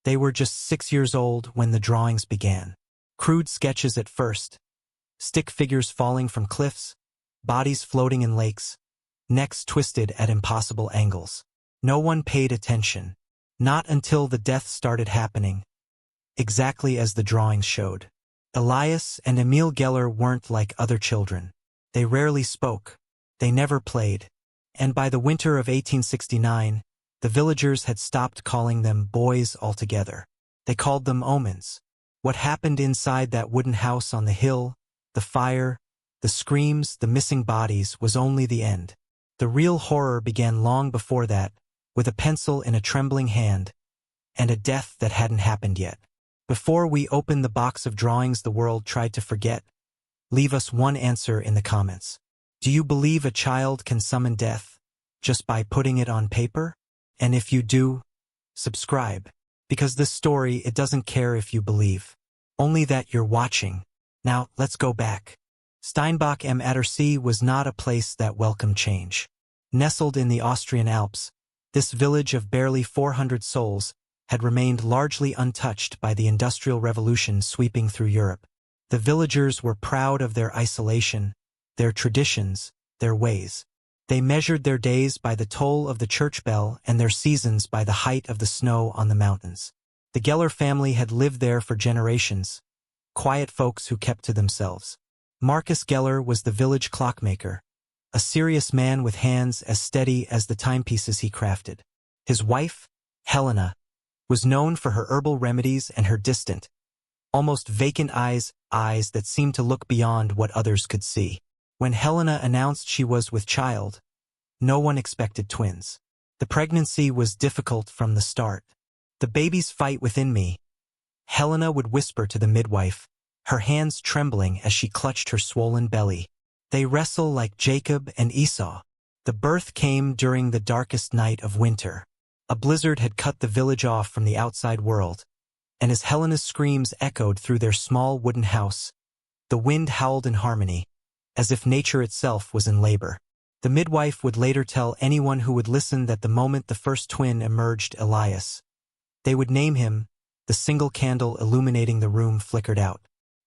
They were just 6 years old when the drawings began. Crude sketches at first. Stick figures falling from cliffs, bodies floating in lakes, necks twisted at impossible angles. No one paid attention. Not until the death started happening, exactly as the drawings showed. Elias and Emil Geller weren't like other children. They rarely spoke. They never played. And by the winter of 1869, the villagers had stopped calling them boys altogether. They called them omens. What happened inside that wooden house on the hill, the fire, the screams, the missing bodies, was only the end. The real horror began long before that, with a pencil in a trembling hand, and a death that hadn't happened yet. Before we open the box of drawings the world tried to forget, leave us one answer in the comments. Do you believe a child can summon death just by putting it on paper? And if you do, subscribe. Because this story, it doesn't care if you believe. Only that you're watching. Now, let's go back. Steinbach am Attersee was not a place that welcomed change. Nestled in the Austrian Alps, this village of barely 400 souls had remained largely untouched by the Industrial Revolution sweeping through Europe. The villagers were proud of their isolation, their traditions, their ways. They measured their days by the toll of the church bell and their seasons by the height of the snow on the mountains. The Geller family had lived there for generations, quiet folks who kept to themselves. Marcus Geller was the village clockmaker, a serious man with hands as steady as the timepieces he crafted. His wife, Helena, was known for her herbal remedies and her distant, almost vacant eyes that seemed to look beyond what others could see. When Helena announced she was with child, no one expected twins. The pregnancy was difficult from the start. "The babies fight within me," Helena would whisper to the midwife, her hands trembling as she clutched her swollen belly. "They wrestle like Jacob and Esau." The birth came during the darkest night of winter. A blizzard had cut the village off from the outside world, and as Helena's screams echoed through their small wooden house, the wind howled in harmony, as if nature itself was in labor. The midwife would later tell anyone who would listen that the moment the first twin emerged, Elias, they would name him. The single candle illuminating the room flickered out.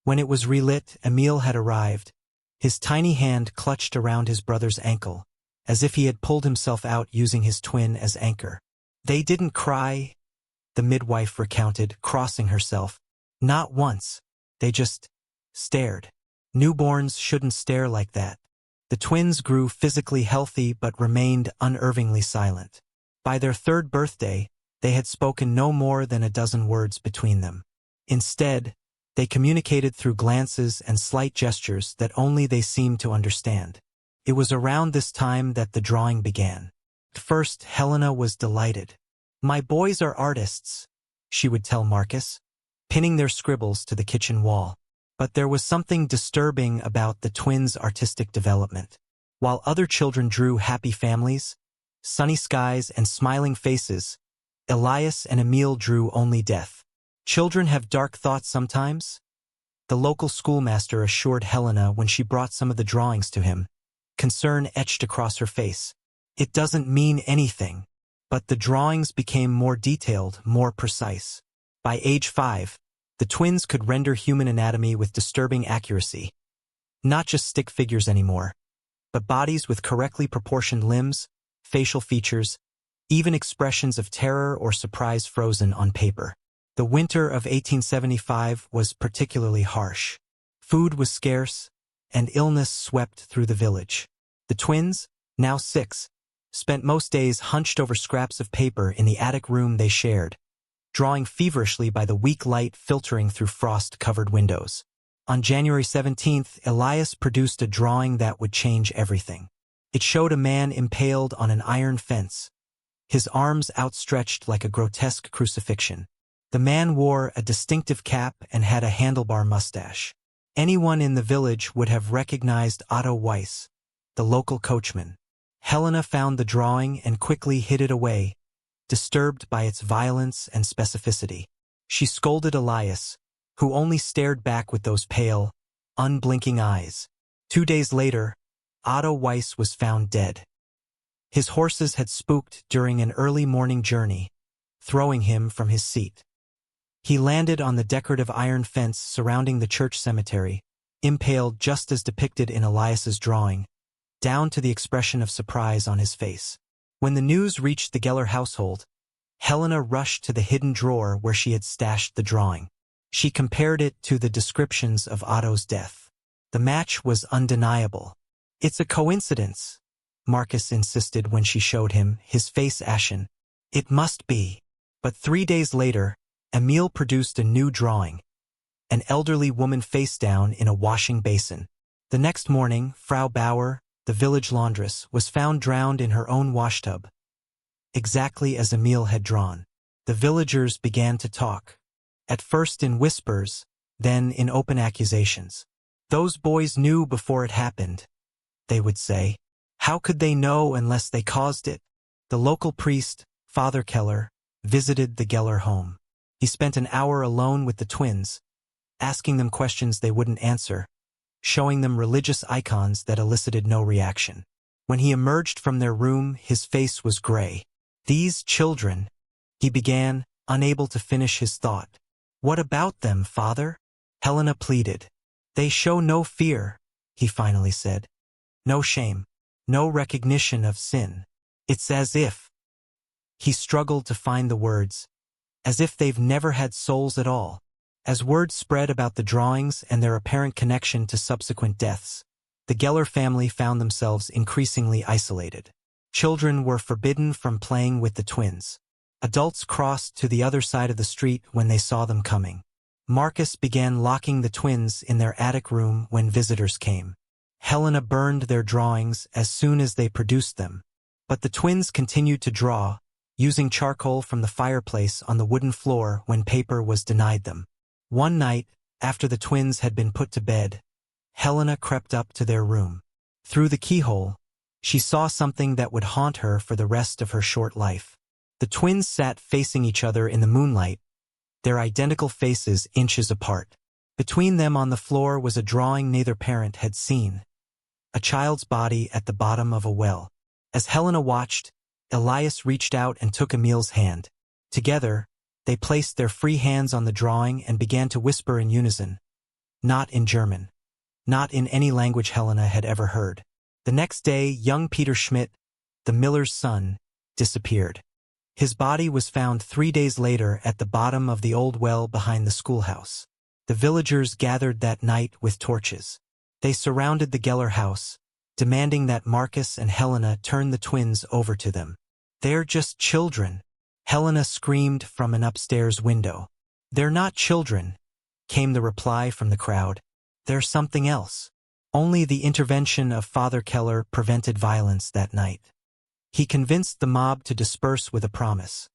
When it was relit, Emil had arrived, his tiny hand clutched around his brother's ankle, as if he had pulled himself out using his twin as anchor. "They didn't cry," the midwife recounted, crossing herself. "Not once. They just stared. Newborns shouldn't stare like that." The twins grew physically healthy but remained unervingly silent. By their third birthday, they had spoken no more than a dozen words between them. Instead, they communicated through glances and slight gestures that only they seemed to understand. It was around this time that the drawing began. At first, Helena was delighted. "My boys are artists," she would tell Marcus, pinning their scribbles to the kitchen wall. But there was something disturbing about the twins' artistic development. While other children drew happy families, sunny skies, and smiling faces, Elias and Emil drew only death. "Children have dark thoughts sometimes," the local schoolmaster assured Helena when she brought some of the drawings to him, concern etched across her face. "It doesn't mean anything." But the drawings became more detailed, more precise. By age 5, the twins could render human anatomy with disturbing accuracy. Not just stick figures anymore, but bodies with correctly proportioned limbs, facial features, even expressions of terror or surprise frozen on paper. The winter of 1875 was particularly harsh. Food was scarce, and illness swept through the village. The twins, now 6, spent most days hunched over scraps of paper in the attic room they shared, drawing feverishly by the weak light filtering through frost-covered windows. On January 17th, Elias produced a drawing that would change everything. It showed a man impaled on an iron fence, his arms outstretched like a grotesque crucifixion. The man wore a distinctive cap and had a handlebar mustache. Anyone in the village would have recognized Otto Weiss, the local coachman. Helena found the drawing and quickly hid it away, disturbed by its violence and specificity. She scolded Elias, who only stared back with those pale, unblinking eyes. 2 days later, Otto Weiss was found dead. His horses had spooked during an early morning journey, throwing him from his seat. He landed on the decorative iron fence surrounding the church cemetery, impaled just as depicted in Elias's drawing, down to the expression of surprise on his face. When the news reached the Geller household, Helena rushed to the hidden drawer where she had stashed the drawing. She compared it to the descriptions of Otto's death. The match was undeniable. "It's a coincidence," Marcus insisted when she showed him, his face ashen. "It must be." But 3 days later, Emil produced a new drawing, an elderly woman face down in a washing basin. The next morning, Frau Bauer, the village laundress, was found drowned in her own washtub, exactly as Emil had drawn. The villagers began to talk, at first in whispers, then in open accusations. "Those boys knew before it happened," they would say. "How could they know unless they caused it?" The local priest, Father Keller, visited the Geller home. He spent an hour alone with the twins, asking them questions they wouldn't answer, showing them religious icons that elicited no reaction. When he emerged from their room, his face was gray. "These children," he began, unable to finish his thought. "What about them, Father?" Helena pleaded. "They show no fear," he finally said. "No shame, no recognition of sin. It's as if—" he struggled to find the words, "as if they've never had souls at all." As word spread about the drawings and their apparent connection to subsequent deaths, the Geller family found themselves increasingly isolated. Children were forbidden from playing with the twins. Adults crossed to the other side of the street when they saw them coming. Marcus began locking the twins in their attic room when visitors came. Helena burned their drawings as soon as they produced them. But the twins continued to draw, using charcoal from the fireplace on the wooden floor when paper was denied them. One night, after the twins had been put to bed, Helena crept up to their room. Through the keyhole, she saw something that would haunt her for the rest of her short life. The twins sat facing each other in the moonlight, their identical faces inches apart. Between them on the floor was a drawing neither parent had seen, a child's body at the bottom of a well. As Helena watched, Elias reached out and took Emil's hand. Together, they placed their free hands on the drawing and began to whisper in unison. Not in German. Not in any language Helena had ever heard. The next day, young Peter Schmidt, the miller's son, disappeared. His body was found 3 days later at the bottom of the old well behind the schoolhouse. The villagers gathered that night with torches. They surrounded the Geller house, demanding that Marcus and Helena turn the twins over to them. "They're just children," Helena screamed from an upstairs window. "They're not children," came the reply from the crowd. "They're something else." Only the intervention of Father Keller prevented violence that night. He convinced the mob to disperse with a promise.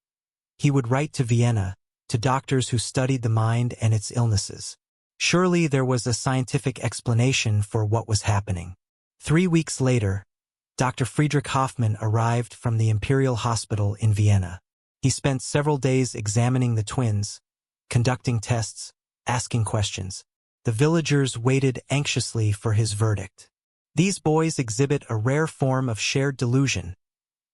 He would write to Vienna, to doctors who studied the mind and its illnesses. Surely there was a scientific explanation for what was happening. 3 weeks later, Dr. Friedrich Hoffmann arrived from the Imperial Hospital in Vienna. He spent several days examining the twins, conducting tests, asking questions. The villagers waited anxiously for his verdict. "These boys exhibit a rare form of shared delusion,"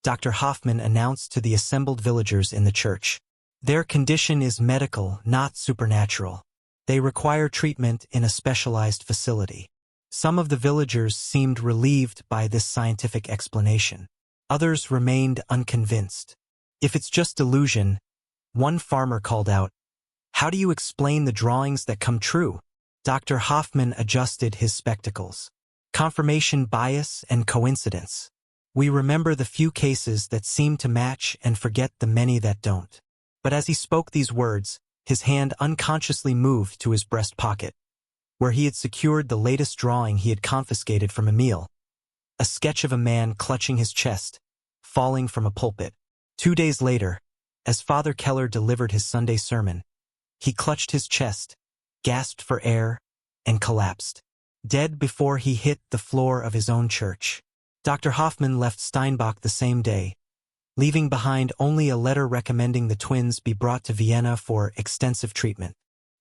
Dr. Hoffmann announced to the assembled villagers in the church. "Their condition is medical, not supernatural. They require treatment in a specialized facility." Some of the villagers seemed relieved by this scientific explanation. Others remained unconvinced. "If it's just delusion," one farmer called out, "how do you explain the drawings that come true?" Dr. Hoffmann adjusted his spectacles. "Confirmation bias and coincidence. We remember the few cases that seem to match and forget the many that don't." But as he spoke these words, his hand unconsciously moved to his breast pocket, where he had secured the latest drawing he had confiscated from Emil, a sketch of a man clutching his chest, falling from a pulpit. 2 days later, as Father Keller delivered his Sunday sermon, he clutched his chest, gasped for air, and collapsed, dead before he hit the floor of his own church. Dr. Hoffmann left Steinbach the same day, leaving behind only a letter recommending the twins be brought to Vienna for extensive treatment.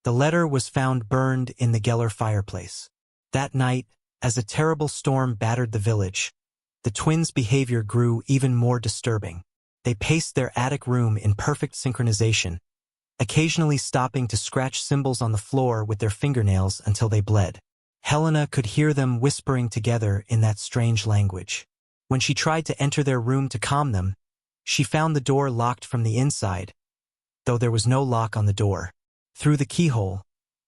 The letter was found burned in the Geller fireplace. That night, as a terrible storm battered the village, the twins' behavior grew even more disturbing. They paced their attic room in perfect synchronization, occasionally stopping to scratch symbols on the floor with their fingernails until they bled. Helena could hear them whispering together in that strange language. When she tried to enter their room to calm them, she found the door locked from the inside, though there was no lock on the door. Through the keyhole,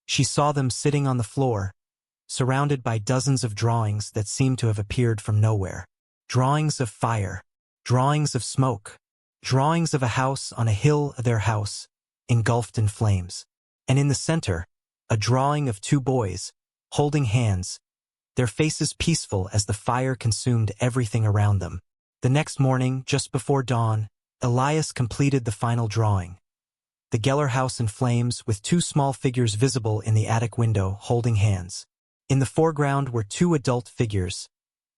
she saw them sitting on the floor, surrounded by dozens of drawings that seemed to have appeared from nowhere. Drawings of fire, drawings of smoke, drawings of a house on a hill, their house, engulfed in flames. And in the center, a drawing of two boys, holding hands, their faces peaceful as the fire consumed everything around them. The next morning, just before dawn, Elias completed the final drawing. The Geller house in flames with two small figures visible in the attic window holding hands. In the foreground were two adult figures,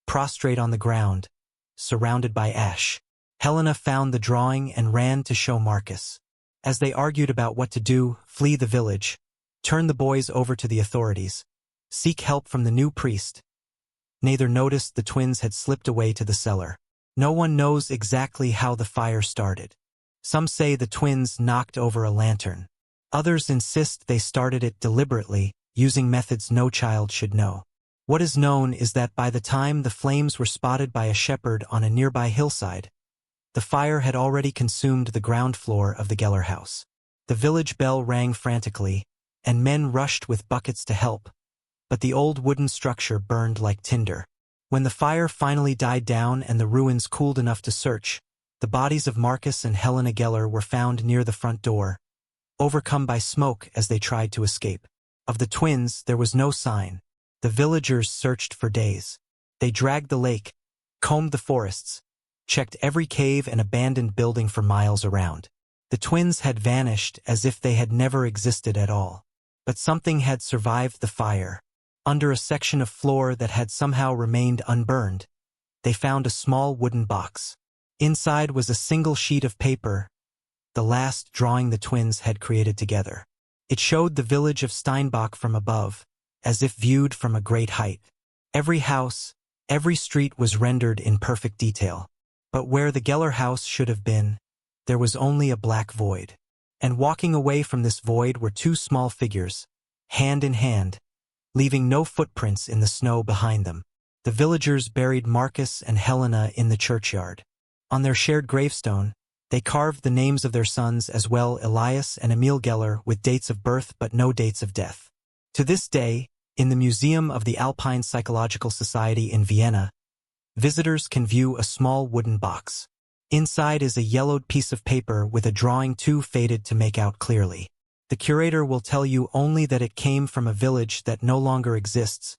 prostrate on the ground, surrounded by ash. Helena found the drawing and ran to show Marcus. As they argued about what to do, flee the village, turn the boys over to the authorities, seek help from the new priest, neither noticed the twins had slipped away to the cellar. No one knows exactly how the fire started. Some say the twins knocked over a lantern. Others insist they started it deliberately, using methods no child should know. What is known is that by the time the flames were spotted by a shepherd on a nearby hillside, the fire had already consumed the ground floor of the Geller house. The village bell rang frantically, and men rushed with buckets to help, but the old wooden structure burned like tinder. When the fire finally died down and the ruins cooled enough to search, the bodies of Marcus and Helena Geller were found near the front door, overcome by smoke as they tried to escape. Of the twins, there was no sign. The villagers searched for days. They dragged the lake, combed the forests, checked every cave and abandoned building for miles around. The twins had vanished as if they had never existed at all. But something had survived the fire. Under a section of floor that had somehow remained unburned, they found a small wooden box. Inside was a single sheet of paper, the last drawing the twins had created together. It showed the village of Steinbach from above, as if viewed from a great height. Every house, every street was rendered in perfect detail. But where the Geller house should have been, there was only a black void. And walking away from this void were two small figures, hand in hand, leaving no footprints in the snow behind them. The villagers buried Marcus and Helena in the churchyard. On their shared gravestone, they carved the names of their sons as well, Elias and Emil Geller, with dates of birth but no dates of death. To this day, in the Museum of the Alpine Psychological Society in Vienna, visitors can view a small wooden box. Inside is a yellowed piece of paper with a drawing too faded to make out clearly. The curator will tell you only that it came from a village that no longer exists,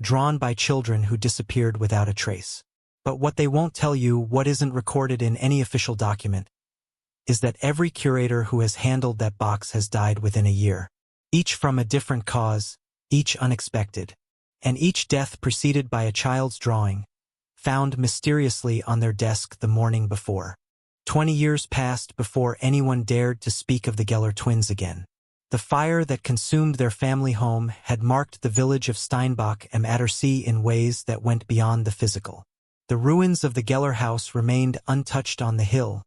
drawn by children who disappeared without a trace. But what they won't tell you, what isn't recorded in any official document, is that every curator who has handled that box has died within a year. Each from a different cause, each unexpected, and each death preceded by a child's drawing, found mysteriously on their desk the morning before. 20 years passed before anyone dared to speak of the Geller twins again. The fire that consumed their family home had marked the village of Steinbach am Attersee in ways that went beyond the physical. The ruins of the Geller house remained untouched on the hill,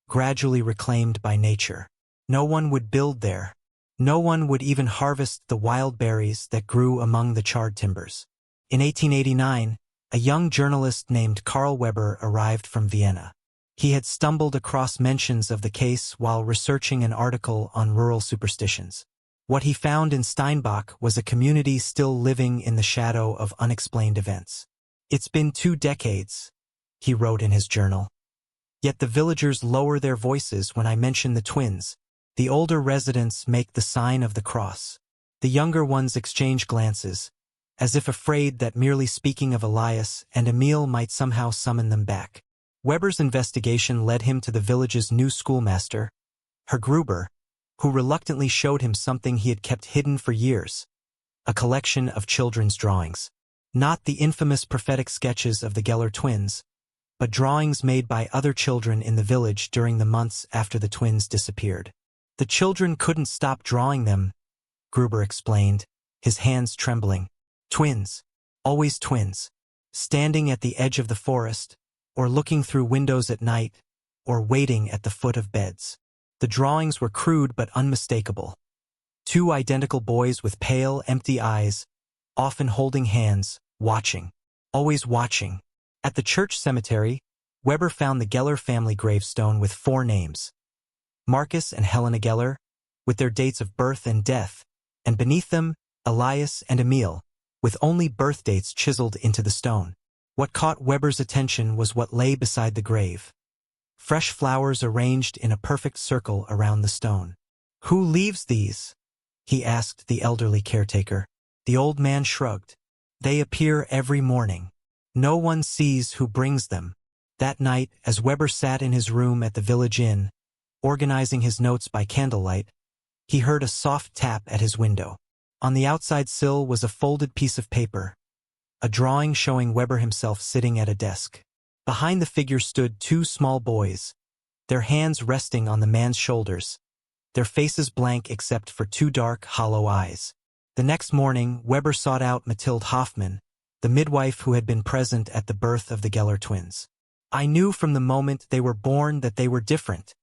gradually reclaimed by nature. No one would build there. No one would even harvest the wild berries that grew among the charred timbers. In 1889, a young journalist named Karl Weber arrived from Vienna. He had stumbled across mentions of the case while researching an article on rural superstitions. What he found in Steinbach was a community still living in the shadow of unexplained events. "It's been 2 decades," he wrote in his journal. "Yet the villagers lower their voices when I mention the twins. The older residents make the sign of the cross. The younger ones exchange glances, as if afraid that merely speaking of Elias and Emil might somehow summon them back." Weber's investigation led him to the village's new schoolmaster, Herr Gruber, who reluctantly showed him something he had kept hidden for years, a collection of children's drawings. Not the infamous prophetic sketches of the Geller twins, but drawings made by other children in the village during the months after the twins disappeared. "The children couldn't stop drawing them," Gruber explained, his hands trembling. "Twins, always twins, standing at the edge of the forest, or looking through windows at night, or waiting at the foot of beds. The drawings were crude but unmistakable. Two identical boys with pale, empty eyes, often holding hands, watching. Always watching. At the church cemetery, Weber found the Geller family gravestone with 4 names. Marcus and Helena Geller, with their dates of birth and death, and beneath them, Elias and Emil, with only birth dates chiseled into the stone. What caught Weber's attention was what lay beside the grave. Fresh flowers arranged in a perfect circle around the stone. "Who leaves these?" he asked the elderly caretaker. The old man shrugged. "They appear every morning. No one sees who brings them." That night, as Weber sat in his room at the village inn, organizing his notes by candlelight, he heard a soft tap at his window. On the outside sill was a folded piece of paper, a drawing showing Weber himself sitting at a desk. Behind the figure stood 2 small boys, their hands resting on the man's shoulders, their faces blank except for 2 dark, hollow eyes. The next morning, Weber sought out Mathilde Hoffmann, the midwife who had been present at the birth of the Geller twins. "I knew from the moment they were born that they were different,"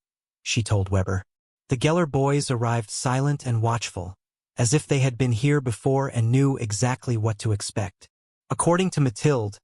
she told Weber. The Geller boys arrived silent and watchful, as if they had been here before and knew exactly what to expect. According to Mathilde,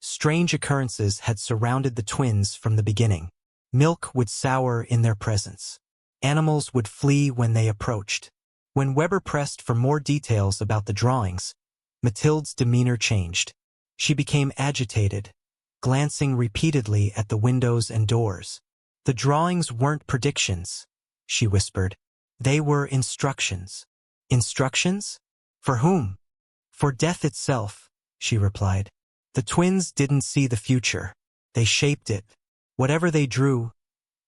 strange occurrences had surrounded the twins from the beginning. Milk would sour in their presence. Animals would flee when they approached. When Weber pressed for more details about the drawings, Mathilde's demeanor changed. She became agitated, glancing repeatedly at the windows and doors. "The drawings weren't predictions," she whispered. "They were instructions." "Instructions? For whom?" "For death itself," she replied. "The twins didn't see the future. They shaped it. Whatever they drew,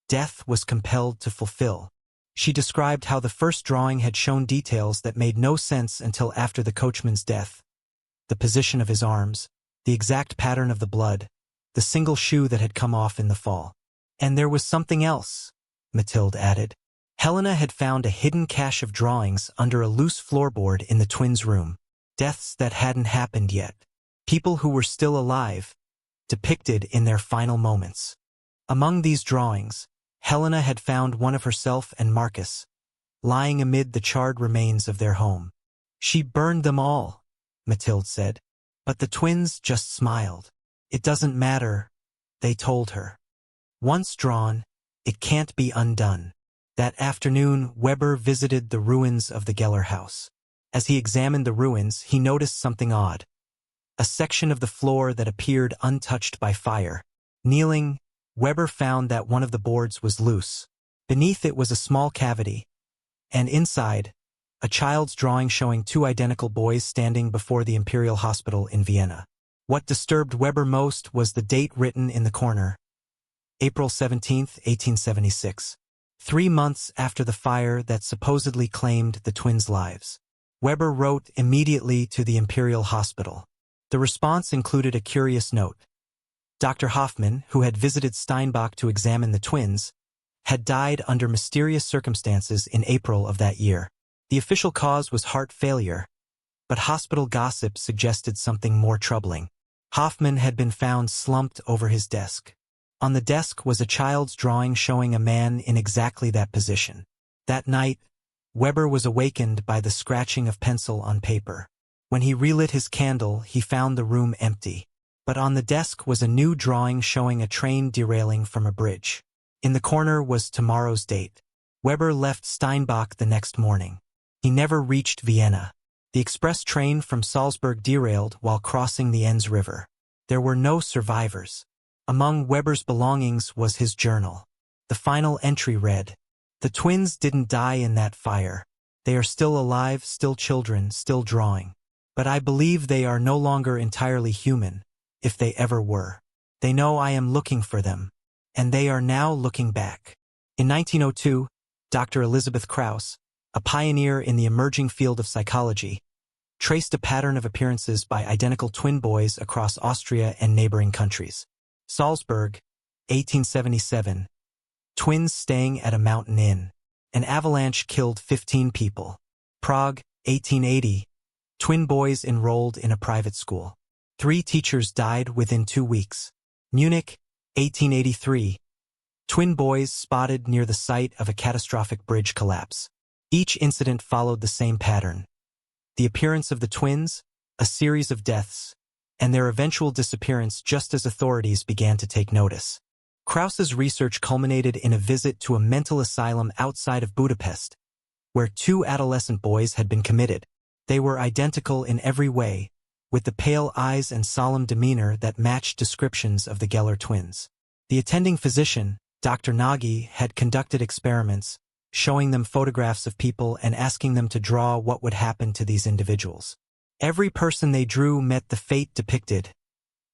death was compelled to fulfill." She described how the first drawing had shown details that made no sense until after the coachman's death. The position of his arms, the exact pattern of the blood, the single shoe that had come off in the fall. "And there was something else," Mathilde added. Helena had found a hidden cache of drawings under a loose floorboard in the twins' room. Deaths that hadn't happened yet. People who were still alive, depicted in their final moments. Among these drawings, Helena had found one of herself and Marcus, lying amid the charred remains of their home. "She burned them all," Mathilde said. But the twins just smiled. "It doesn't matter," they told her. "Once drawn, it can't be undone." That afternoon, Weber visited the ruins of the Geller house. As he examined the ruins, he noticed something odd. A section of the floor that appeared untouched by fire. Kneeling, Weber found that one of the boards was loose. Beneath it was a small cavity, and inside, a child's drawing showing 2 identical boys standing before the Imperial Hospital in Vienna. What disturbed Weber most was the date written in the corner, April 17, 1876, 3 months after the fire that supposedly claimed the twins' lives. Weber wrote immediately to the Imperial Hospital. The response included a curious note. Dr. Hoffmann, who had visited Steinbach to examine the twins, had died under mysterious circumstances in April of that year. The official cause was heart failure, but hospital gossip suggested something more troubling. Hoffmann had been found slumped over his desk. On the desk was a child's drawing showing a man in exactly that position. That night, Weber was awakened by the scratching of pencil on paper. When he relit his candle, he found the room empty. But on the desk was a new drawing showing a train derailing from a bridge. In the corner was tomorrow's date. Weber left Steinbach the next morning. He never reached Vienna. The express train from Salzburg derailed while crossing the Enns River. There were no survivors. Among Weber's belongings was his journal. The final entry read, "The twins didn't die in that fire. They are still alive, still children, still drawing. But I believe they are no longer entirely human, if they ever were. They know I am looking for them, and they are now looking back." In 1902, Dr. Elizabeth Krauss, a pioneer in the emerging field of psychology, traced a pattern of appearances by identical twin boys across Austria and neighboring countries. Salzburg, 1877. Twins staying at a mountain inn. An avalanche killed 15 people. Prague, 1880. Twin boys enrolled in a private school. 3 teachers died within 2 weeks. Munich, 1883. Twin boys spotted near the site of a catastrophic bridge collapse. Each incident followed the same pattern. The appearance of the twins, a series of deaths, and their eventual disappearance just as authorities began to take notice. Krauss's research culminated in a visit to a mental asylum outside of Budapest, where 2 adolescent boys had been committed. They were identical in every way, with the pale eyes and solemn demeanor that matched descriptions of the Geller twins. The attending physician, Dr. Nagy, had conducted experiments, showing them photographs of people and asking them to draw what would happen to these individuals. Every person they drew met the fate depicted,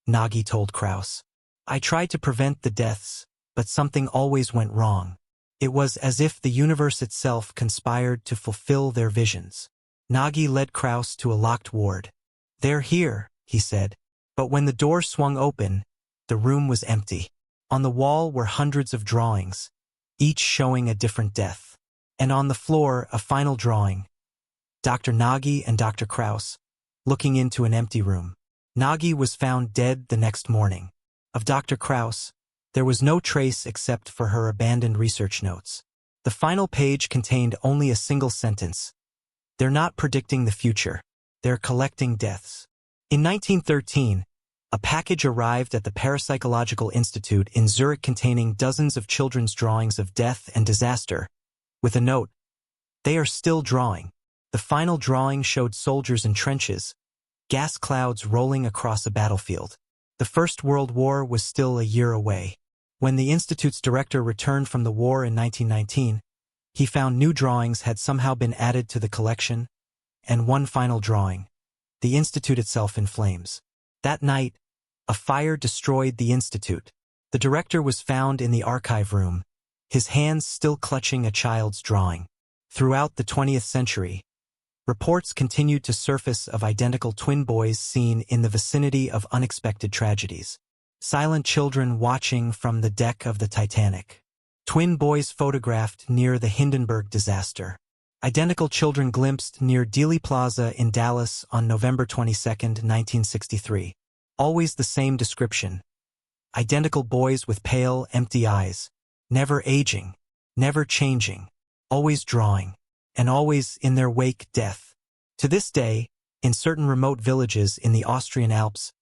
Nagy told Krauss. I tried to prevent the deaths, but something always went wrong. It was as if the universe itself conspired to fulfill their visions. Nagy led Krauss to a locked ward. They're here, he said. But when the door swung open, the room was empty. On the wall were hundreds of drawings, each showing a different death. And on the floor, a final drawing. Dr. Nagy and Dr. Krauss, looking into an empty room. Nagy was found dead the next morning. Of Dr. Krauss, there was no trace except for her abandoned research notes. The final page contained only a single sentence. They're not predicting the future. They're collecting deaths. In 1913, a package arrived at the Parapsychological Institute in Zurich containing dozens of children's drawings of death and disaster, with a note, "They are still drawing." The final drawing showed soldiers in trenches, gas clouds rolling across a battlefield. The First World War was still a year away. When the Institute's director returned from the war in 1919, he found new drawings had somehow been added to the collection, and one final drawing, the Institute itself in flames. That night, a fire destroyed the Institute. The director was found in the archive room, his hands still clutching a child's drawing. Throughout the 20th century, reports continued to surface of identical twin boys seen in the vicinity of unexpected tragedies. Silent children watching from the deck of the Titanic. Twin boys photographed near the Hindenburg disaster. Identical children glimpsed near Dealey Plaza in Dallas on November 22, 1963. Always the same description. Identical boys with pale, empty eyes. Never aging, never changing, always drawing, and always in their wake death. To this day, in certain remote villages in the Austrian Alps,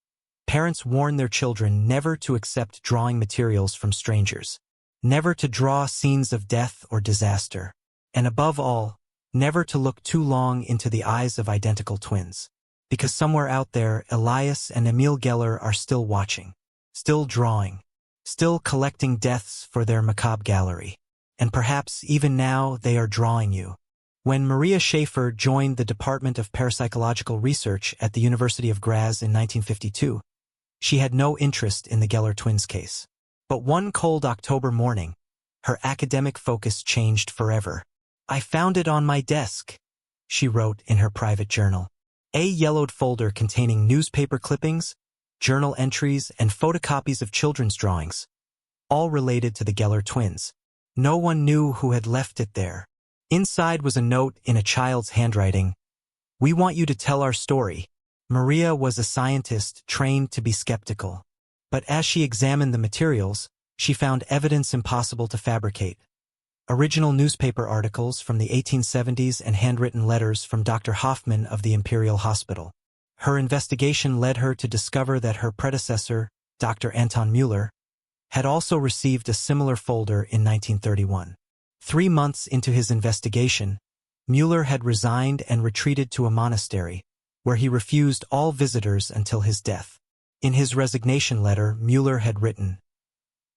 parents warn their children never to accept drawing materials from strangers, never to draw scenes of death or disaster, and above all, never to look too long into the eyes of identical twins. Because somewhere out there, Elias and Emil Geller are still watching, still drawing, still collecting deaths for their macabre gallery. And perhaps even now they are drawing you. When Maria Schaefer joined the Department of Parapsychological Research at the University of Graz in 1952, she had no interest in the Geller twins case. But one cold October morning, her academic focus changed forever. I found it on my desk, she wrote in her private journal. A yellowed folder containing newspaper clippings, journal entries, and photocopies of children's drawings, all related to the Geller twins. No one knew who had left it there. Inside was a note in a child's handwriting. We want you to tell our story. Maria was a scientist trained to be skeptical. But as she examined the materials, she found evidence impossible to fabricate. Original newspaper articles from the 1870s and handwritten letters from Dr. Hoffman of the Imperial Hospital. Her investigation led her to discover that her predecessor, Dr. Anton Müller, had also received a similar folder in 1931. 3 months into his investigation, Müller had resigned and retreated to a monastery, where he refused all visitors until his death. In his resignation letter, Müller had written,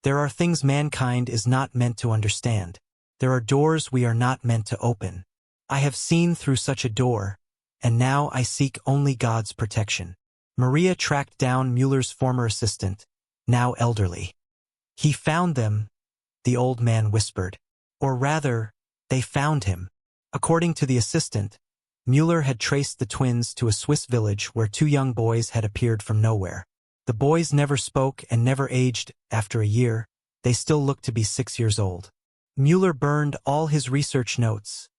"There are things mankind is not meant to understand. There are doors we are not meant to open. I have seen through such a door, and now I seek only God's protection." Maria tracked down Müller's former assistant, now elderly. "He found them," the old man whispered. Or rather, they found him. According to the assistant, Müller had traced the twins to a Swiss village where 2 young boys had appeared from nowhere. The boys never spoke and never aged. After a year, they still looked to be 6 years old. Müller burned all his research notes,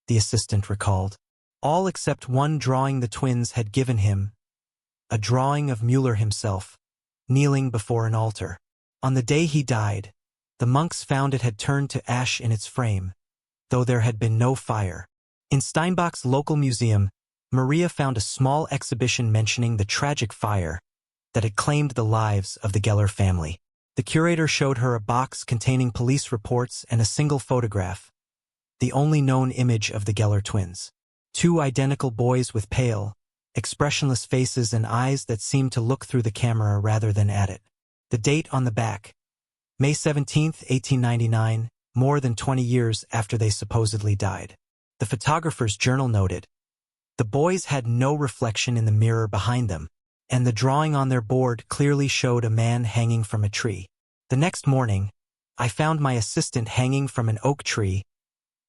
the assistant recalled. All except one drawing the twins had given him, a drawing of Müller himself, kneeling before an altar. On the day he died, The monks found it had turned to ash in its frame, though there had been no fire. In Steinbach's local museum, Maria found a small exhibition mentioning the tragic fire that had claimed the lives of the Geller family. The curator showed her a box containing police reports and a single photograph, the only known image of the Geller twins. Two identical boys with pale, expressionless faces and eyes that seemed to look through the camera rather than at it. The date on the back, May 17, 1899, more than 20 years after they supposedly died. The photographer's journal noted, "The boys had no reflection in the mirror behind them, and the drawing on their board clearly showed a man hanging from a tree. The next morning, I found my assistant hanging from an oak tree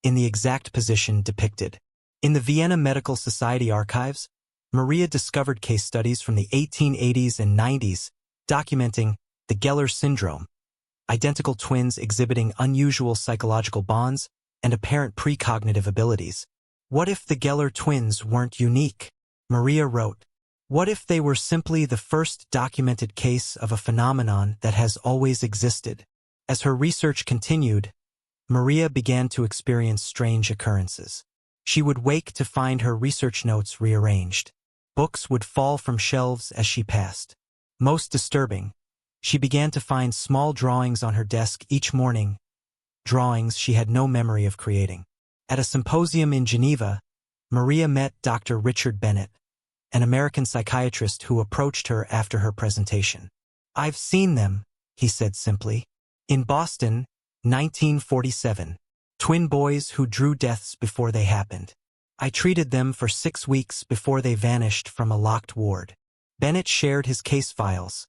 in the exact position depicted." In the Vienna Medical Society archives, Maria discovered case studies from the 1880s and 90s documenting the Geller syndrome, identical twins exhibiting unusual psychological bonds and apparent precognitive abilities. What if the Geller twins weren't unique? Maria wrote. What if they were simply the first documented case of a phenomenon that has always existed? As her research continued, Maria began to experience strange occurrences. She would wake to find her research notes rearranged. Books would fall from shelves as she passed. Most disturbing, she began to find small drawings on her desk each morning, drawings she had no memory of creating. At a symposium in Geneva, Maria met Dr. Richard Bennett, an American psychiatrist who approached her after her presentation. "I've seen them," he said simply. "In Boston, 1947. Twin boys who drew deaths before they happened. I treated them for 6 weeks before they vanished from a locked ward." Bennett shared his case files,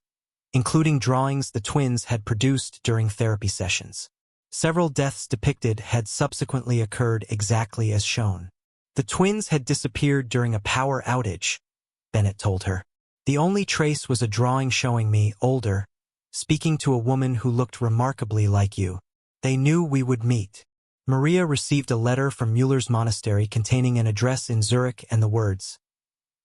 including drawings the twins had produced during therapy sessions. Several deaths depicted had subsequently occurred exactly as shown. "The twins had disappeared during a power outage," Bennett told her. "The only trace was a drawing showing me, older, speaking to a woman who looked remarkably like you. They knew we would meet." Maria received a letter from Müller's monastery containing an address in Zurich and the words,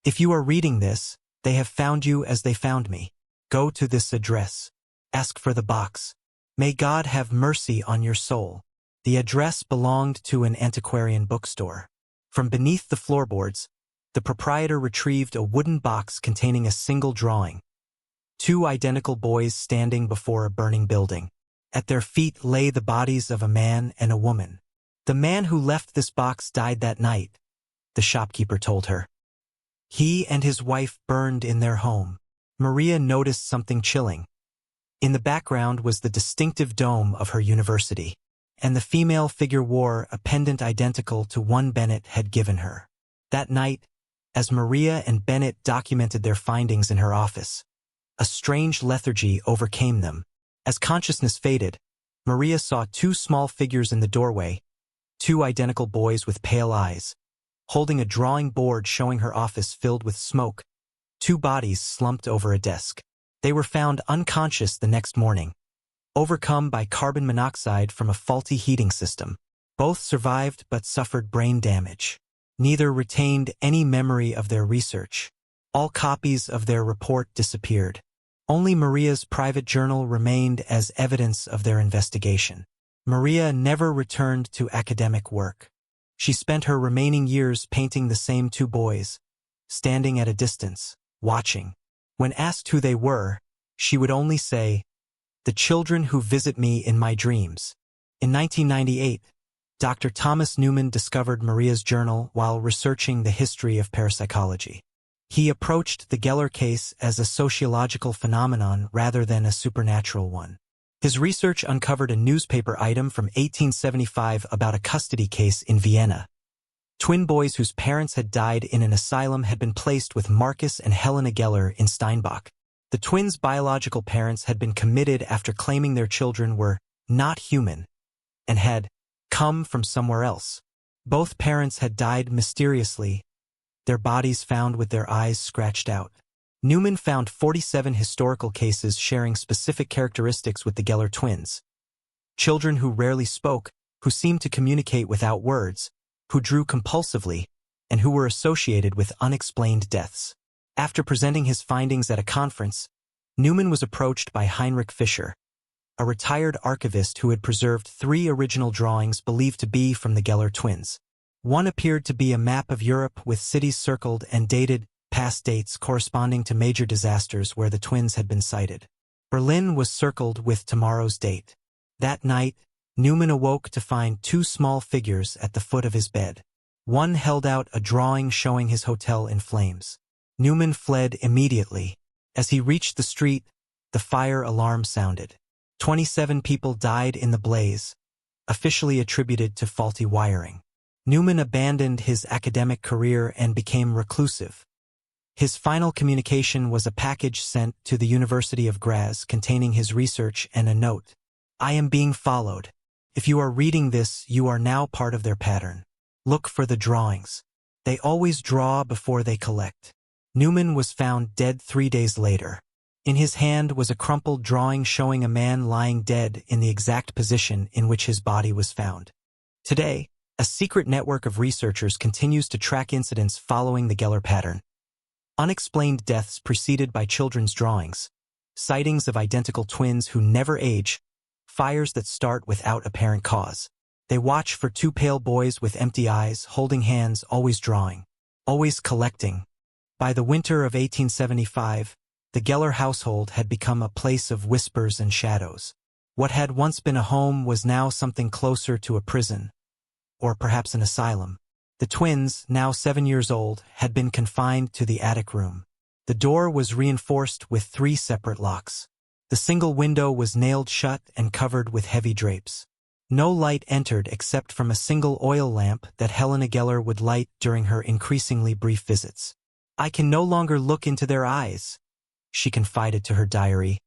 "If you are reading this, they have found you as they found me. Go to this address. Ask for the box. May God have mercy on your soul." The address belonged to an antiquarian bookstore. From beneath the floorboards, the proprietor retrieved a wooden box containing a single drawing. Two identical boys standing before a burning building. At their feet lay the bodies of a man and a woman. "The man who left this box died that night," the shopkeeper told her. "He and his wife burned in their home." Maria noticed something chilling. In the background was the distinctive dome of her university, and the female figure wore a pendant identical to one Bennett had given her. That night, as Maria and Bennett documented their findings in her office, a strange lethargy overcame them. As consciousness faded, Maria saw two small figures in the doorway, two identical boys with pale eyes, holding a drawing board showing her office filled with smoke, two bodies slumped over a desk. They were found unconscious the next morning, overcome by carbon monoxide from a faulty heating system. Both survived but suffered brain damage. Neither retained any memory of their research. All copies of their report disappeared. Only Maria's private journal remained as evidence of their investigation. Maria never returned to academic work. She spent her remaining years painting the same two boys, standing at a distance, watching. When asked who they were, she would only say, "The children who visit me in my dreams." In 1998, Dr. Thomas Newman discovered Maria's journal while researching the history of parapsychology. He approached the Geller case as a sociological phenomenon rather than a supernatural one. His research uncovered a newspaper item from 1875 about a custody case in Vienna. Twin boys whose parents had died in an asylum had been placed with Marcus and Helena Geller in Steinbach. The twins' biological parents had been committed after claiming their children were not human and had come from somewhere else. Both parents had died mysteriously, their bodies found with their eyes scratched out. Newman found 47 historical cases sharing specific characteristics with the Geller twins. Children who rarely spoke, who seemed to communicate without words, who drew compulsively, and who were associated with unexplained deaths. After presenting his findings at a conference, Newman was approached by Heinrich Fischer, a retired archivist who had preserved 3 original drawings believed to be from the Geller twins. One appeared to be a map of Europe with cities circled and dated, past dates corresponding to major disasters where the twins had been sighted. Berlin was circled with tomorrow's date. That night, Newman awoke to find 2 small figures at the foot of his bed. One held out a drawing showing his hotel in flames. Newman fled immediately. As he reached the street, the fire alarm sounded. 27 people died in the blaze, officially attributed to faulty wiring. Newman abandoned his academic career and became reclusive. His final communication was a package sent to the University of Graz containing his research and a note. "I am being followed. If you are reading this, you are now part of their pattern. Look for the drawings. They always draw before they collect." Newman was found dead 3 days later. In his hand was a crumpled drawing showing a man lying dead in the exact position in which his body was found. Today, a secret network of researchers continues to track incidents following the Geller pattern. Unexplained deaths preceded by children's drawings, sightings of identical twins who never age, fires that start without apparent cause. They watch for 2 pale boys with empty eyes, holding hands, always drawing, always collecting. By the winter of 1875, the Geller household had become a place of whispers and shadows. What had once been a home was now something closer to a prison, or perhaps an asylum. The twins, now 7 years old, had been confined to the attic room. The door was reinforced with 3 separate locks. The single window was nailed shut and covered with heavy drapes. No light entered except from a single oil lamp that Helena Geller would light during her increasingly brief visits. "I can no longer look into their eyes," she confided to her diary,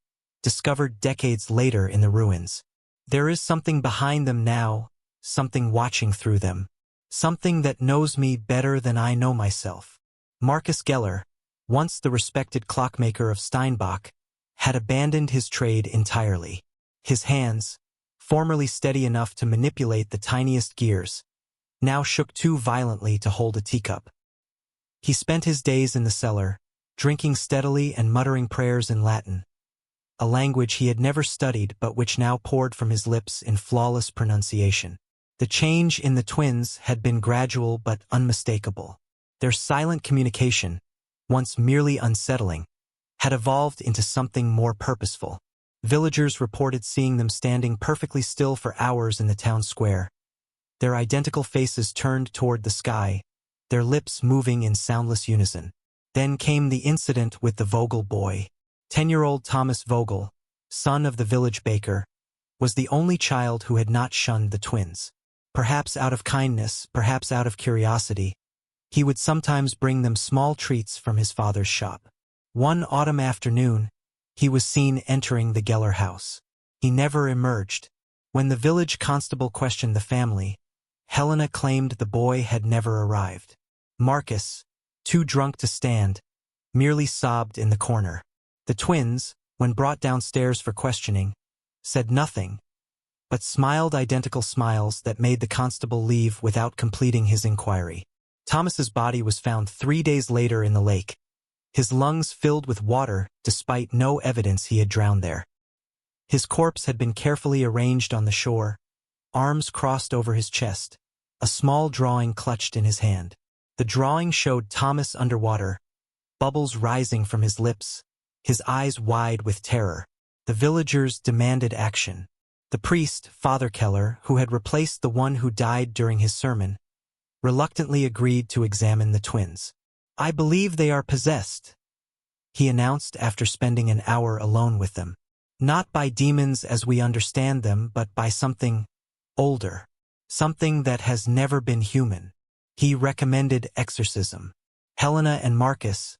discovered decades later in the ruins. "There is something behind them now, something watching through them. Something that knows me better than I know myself." Marcus Geller, once the respected clockmaker of Steinbach, had abandoned his trade entirely. His hands, formerly steady enough to manipulate the tiniest gears, now shook too violently to hold a teacup. He spent his days in the cellar, drinking steadily and muttering prayers in Latin, a language he had never studied but which now poured from his lips in flawless pronunciation. The change in the twins had been gradual but unmistakable. Their silent communication, once merely unsettling, had evolved into something more purposeful. Villagers reported seeing them standing perfectly still for hours in the town square, their identical faces turned toward the sky, their lips moving in soundless unison. Then came the incident with the Vogel boy. 10-year-old Thomas Vogel, son of the village baker, was the only child who had not shunned the twins. Perhaps out of kindness, perhaps out of curiosity, he would sometimes bring them small treats from his father's shop. One autumn afternoon, he was seen entering the Geller house. He never emerged. When the village constable questioned the family, Helena claimed the boy had never arrived. Marcus, too drunk to stand, merely sobbed in the corner. The twins, when brought downstairs for questioning, said nothing, but smiled identical smiles that made the constable leave without completing his inquiry. Thomas's body was found 3 days later in the lake, his lungs filled with water despite no evidence he had drowned there. His corpse had been carefully arranged on the shore, arms crossed over his chest, a small drawing clutched in his hand. The drawing showed Thomas underwater, bubbles rising from his lips, his eyes wide with terror. The villagers demanded action. The priest, Father Keller, who had replaced the one who died during his sermon, reluctantly agreed to examine the twins. "I believe they are possessed," he announced after spending an hour alone with them. "Not by demons as we understand them, but by something older, something that has never been human." He recommended exorcism. Helena and Marcus,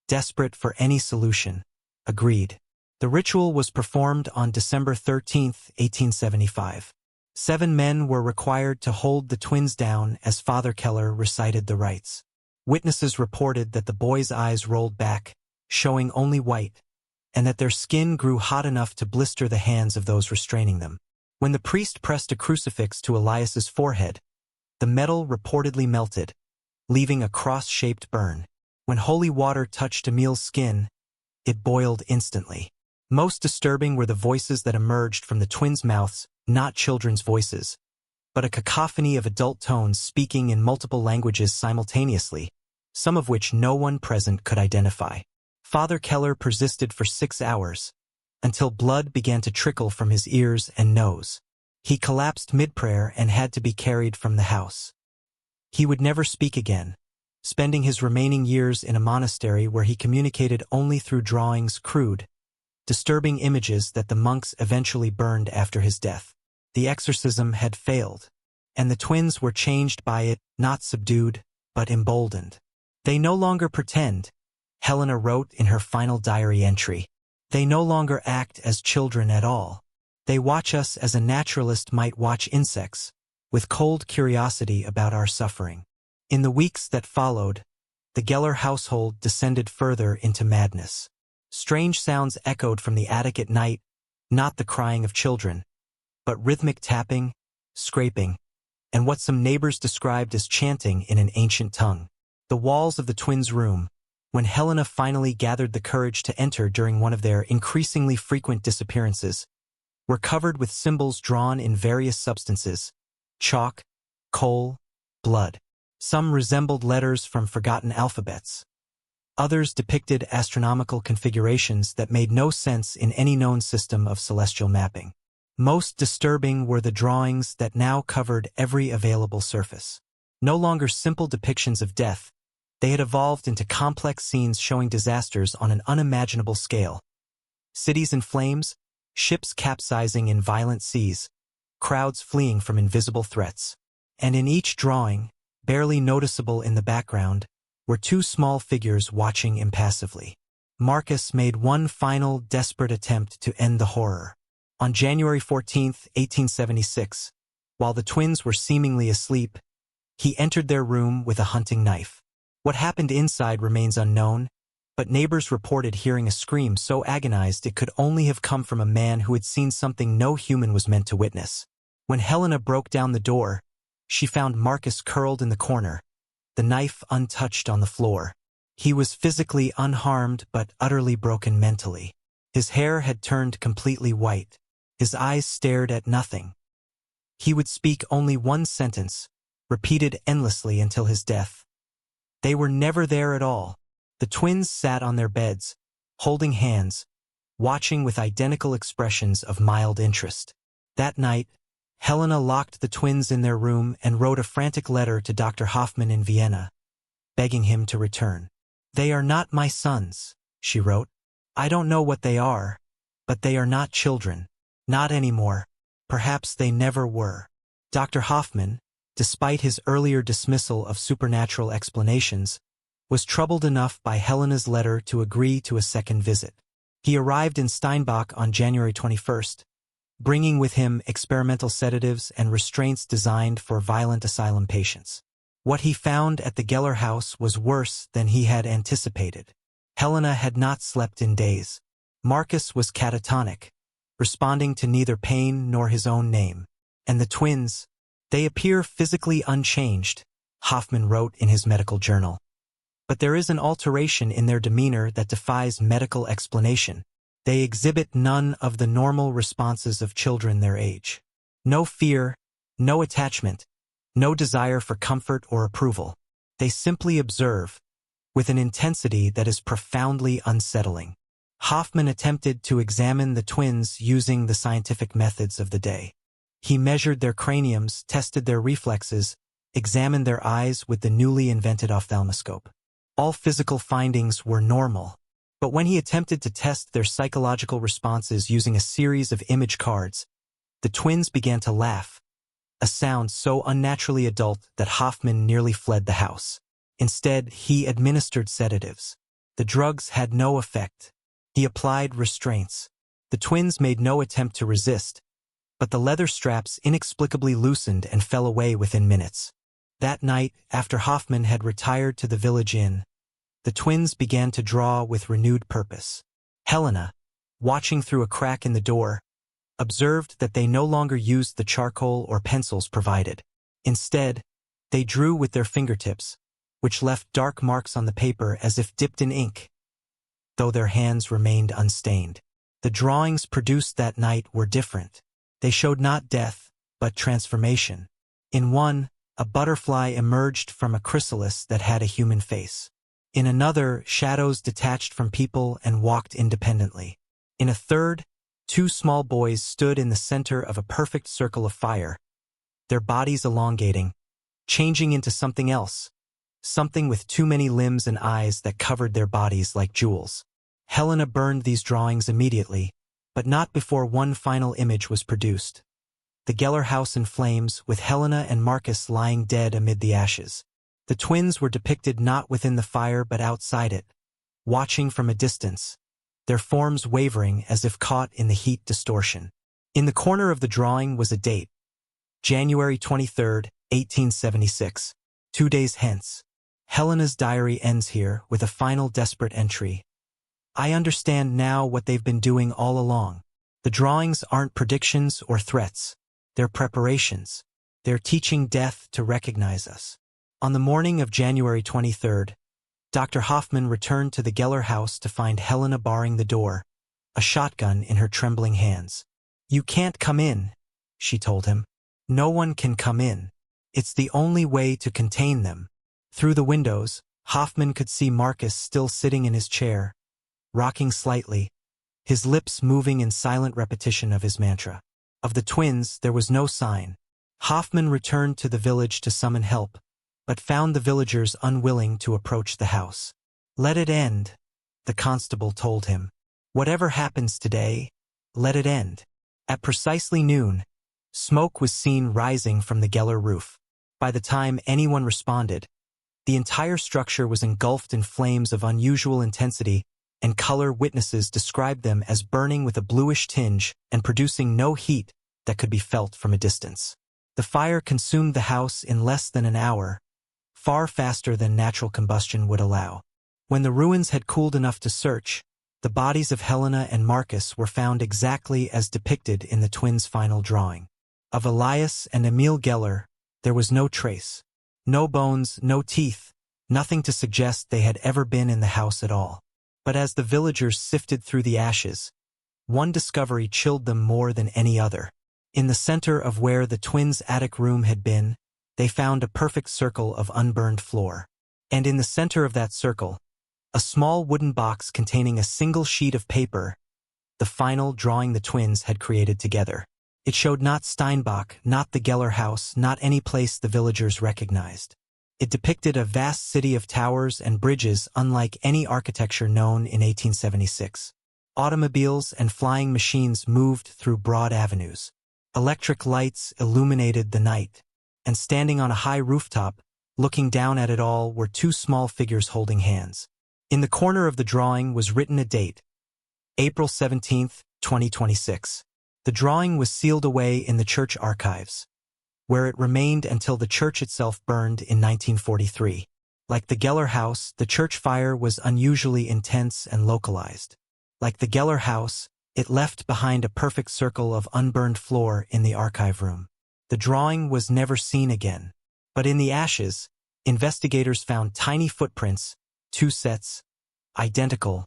desperate for any solution, agreed. The ritual was performed on December 13, 1875. 7 men were required to hold the twins down as Father Keller recited the rites. Witnesses reported that the boys' eyes rolled back, showing only white, and that their skin grew hot enough to blister the hands of those restraining them. When the priest pressed a crucifix to Elias's forehead, the metal reportedly melted, leaving a cross-shaped burn. When holy water touched Emil's skin, it boiled instantly. Most disturbing were the voices that emerged from the twins' mouths, not children's voices, but a cacophony of adult tones speaking in multiple languages simultaneously, some of which no one present could identify. Father Keller persisted for 6 hours, until blood began to trickle from his ears and nose. He collapsed mid-prayer and had to be carried from the house. He would never speak again, spending his remaining years in a monastery where he communicated only through drawings, crude, disturbing images that the monks eventually burned after his death. The exorcism had failed, and the twins were changed by it, not subdued, but emboldened. They no longer pretend, Helena wrote in her final diary entry. They no longer act as children at all. They watch us as a naturalist might watch insects, with cold curiosity about our suffering. In the weeks that followed, the Geller household descended further into madness. Strange sounds echoed from the attic at night, not the crying of children, but rhythmic tapping, scraping, and what some neighbors described as chanting in an ancient tongue. The walls of the twins' room, when Helena finally gathered the courage to enter during one of their increasingly frequent disappearances, were covered with symbols drawn in various substances: chalk, coal, blood. Some resembled letters from forgotten alphabets. Others depicted astronomical configurations that made no sense in any known system of celestial mapping. Most disturbing were the drawings that now covered every available surface. No longer simple depictions of death, they had evolved into complex scenes showing disasters on an unimaginable scale. Cities in flames, ships capsizing in violent seas, crowds fleeing from invisible threats. And in each drawing, barely noticeable in the background, were 2 small figures watching impassively. Marcus made one final desperate attempt to end the horror. On January 14, 1876, while the twins were seemingly asleep, he entered their room with a hunting knife. What happened inside remains unknown, but neighbors reported hearing a scream so agonized it could only have come from a man who had seen something no human was meant to witness. When Helena broke down the door, she found Marcus curled in the corner, the knife untouched on the floor. He was physically unharmed but utterly broken mentally. His hair had turned completely white. His eyes stared at nothing. He would speak only one sentence, repeated endlessly until his death. They were never there at all. The twins sat on their beds, holding hands, watching with identical expressions of mild interest. That night, Helena locked the twins in their room and wrote a frantic letter to Dr. Hoffman in Vienna, begging him to return. "They are not my sons," she wrote. "I don't know what they are, but they are not children. Not anymore. Perhaps they never were." Dr. Hoffman, despite his earlier dismissal of supernatural explanations, was troubled enough by Helena's letter to agree to a second visit. He arrived in Steinbach on January 21st, bringing with him experimental sedatives and restraints designed for violent asylum patients. What he found at the Geller house was worse than he had anticipated. Helena had not slept in days. Marcus was catatonic, responding to neither pain nor his own name. And the twins, they appear physically unchanged, Hoffman wrote in his medical journal. But there is an alteration in their demeanor that defies medical explanation. They exhibit none of the normal responses of children their age. No fear, no attachment, no desire for comfort or approval. They simply observe, with an intensity that is profoundly unsettling. Hoffman attempted to examine the twins using the scientific methods of the day. He measured their craniums, tested their reflexes, examined their eyes with the newly invented ophthalmoscope. All physical findings were normal. But when he attempted to test their psychological responses using a series of image cards, the twins began to laugh, a sound so unnaturally adult that Hoffman nearly fled the house. Instead, he administered sedatives. The drugs had no effect. He applied restraints. The twins made no attempt to resist, but the leather straps inexplicably loosened and fell away within minutes. That night, after Hoffman had retired to the village inn, the twins began to draw with renewed purpose. Helena, watching through a crack in the door, observed that they no longer used the charcoal or pencils provided. Instead, they drew with their fingertips, which left dark marks on the paper as if dipped in ink, though their hands remained unstained. The drawings produced that night were different. They showed not death, but transformation. In one, a butterfly emerged from a chrysalis that had a human face. In another, shadows detached from people and walked independently. In a third, two small boys stood in the center of a perfect circle of fire, their bodies elongating, changing into something else, something with too many limbs and eyes that covered their bodies like jewels. Helena burned these drawings immediately, but not before one final image was produced. The Geller house in flames, with Helena and Marcus lying dead amid the ashes. The twins were depicted not within the fire but outside it, watching from a distance, their forms wavering as if caught in the heat distortion. In the corner of the drawing was a date, January 23, 1876. 2 days hence. Helena's diary ends here with a final desperate entry. I understand now what they've been doing all along. The drawings aren't predictions or threats. They're preparations. They're teaching death to recognize us. On the morning of January 23rd, Dr. Hoffman returned to the Geller house to find Helena barring the door, a shotgun in her trembling hands. You can't come in, she told him. No one can come in. It's the only way to contain them. Through the windows, Hoffman could see Marcus still sitting in his chair, rocking slightly, his lips moving in silent repetition of his mantra. Of the twins, there was no sign. Hoffman returned to the village to summon help, but found the villagers unwilling to approach the house. Let it end, the constable told him. Whatever happens today, let it end. At precisely noon, smoke was seen rising from the Geller roof. By the time anyone responded, the entire structure was engulfed in flames of unusual intensity, and color witnesses described them as burning with a bluish tinge and producing no heat that could be felt from a distance. The fire consumed the house in less than an hour, far faster than natural combustion would allow. When the ruins had cooled enough to search, the bodies of Helena and Marcus were found exactly as depicted in the twins' final drawing. Of Elias and Emil Geller, there was no trace. No bones, no teeth, nothing to suggest they had ever been in the house at all. But as the villagers sifted through the ashes, one discovery chilled them more than any other. In the center of where the twins' attic room had been, they found a perfect circle of unburned floor. And in the center of that circle, a small wooden box containing a single sheet of paper, the final drawing the twins had created together. It showed not Steinbach, not the Geller house, not any place the villagers recognized. It depicted a vast city of towers and bridges unlike any architecture known in 1876. Automobiles and flying machines moved through broad avenues. Electric lights illuminated the night, and standing on a high rooftop, looking down at it all, were two small figures holding hands. In the corner of the drawing was written a date, April 17, 2026. The drawing was sealed away in the church archives, where it remained until the church itself burned in 1943. Like the Geller house, the church fire was unusually intense and localized. Like the Geller house, it left behind a perfect circle of unburned floor in the archive room. The drawing was never seen again. But in the ashes, investigators found tiny footprints, 2 sets, identical,